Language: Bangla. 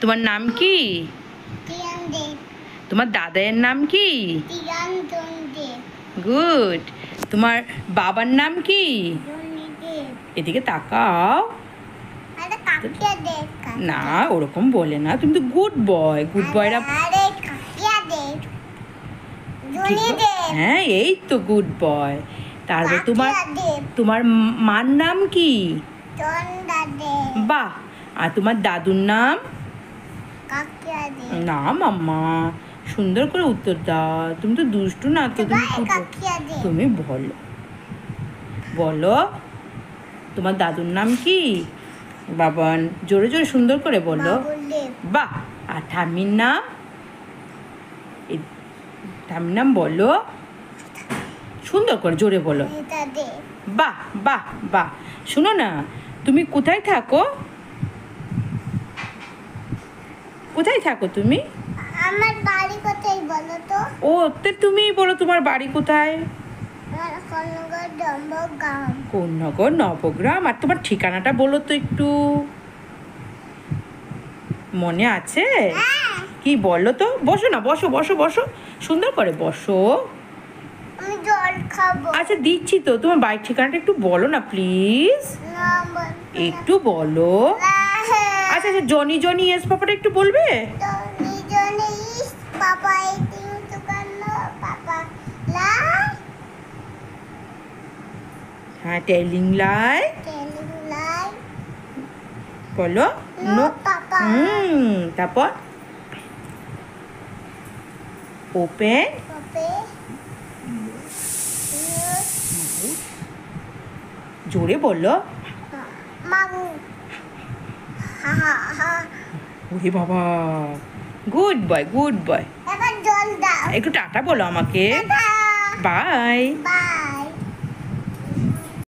তোমার নাম কি? তিয়ান দেব। তোমার দাদায়ের নাম কি? তিয়ান দেব। গুড। তোমার বাবার নাম কি? জনি দেব। এদিকে তাকাও। আরে কাকিয়া দেব। না, ওরকম বলে না। তুমি তো গুড বয়। গুড বয়রা আরে কাকিয়া দেব। জনি দেব। হ্যাঁ, এই তো গুড বয়। তারপর তোমার কাকিয়া দেব। তোমার মার নাম কি? চন্দা দেব। বাহ। আর তোমার দাদুর নাম? কাকিয়া দেব। না মাম্মা, সুন্দর করে উত্তর দাও। তুমি তো দুষ্টু না তো। তুমি কাকিয়া দেব। তুমি বলো বলো তোমার দাদুর নাম কি? বাবান, জোরে জোরে সুন্দর করে বলো। বাবুল দেব। বাহ। আর ঠাম্মির নাম? ঠাম্মির নাম বলো সুন্দর করে, জোরে বলো। মিতা দেব। বাহ বাহ বাহ। শোনো না, তুমি কোথায় থাকো? কোথায় থাকো তুমি? আমার বাড়ি কোথায় বলো তো? ও, তুমি বলো তোমার বাড়ি কোথায়? আমার কর্ণগর ডম্বগ্রাম। কোন্নগর নবগ্রাম। আর তোমার ঠিকানাটা বলো তো একটু, মনে আছে? কি বলো তো? বসো না, বসো বসো বসো, সুন্দর করে বসো। আমি জল খাবো। আচ্ছা দিচ্ছি তো। তোমার বাড়ির ঠিকানাটা একটু বলো না প্লিজ। না বলবো না। একটু বলো। আচ্ছা আচ্ছা, জনি জনি এস পাপাটা একটু বলবে? তো নিজনে ইস পাপা এটিং দোকান পাপা লা হ্যাঁ, টেলিং লাই টেলিং লাই বলো। নো পাপা তারপর ওপেন পাপে জোরে বলো। মাগু হা হা হা। ওরে বাবা, গুড বয় গুড বয়। এবার জল দাও। একটু টাটা বলো আমাকে। টাটা। বাই। বাই।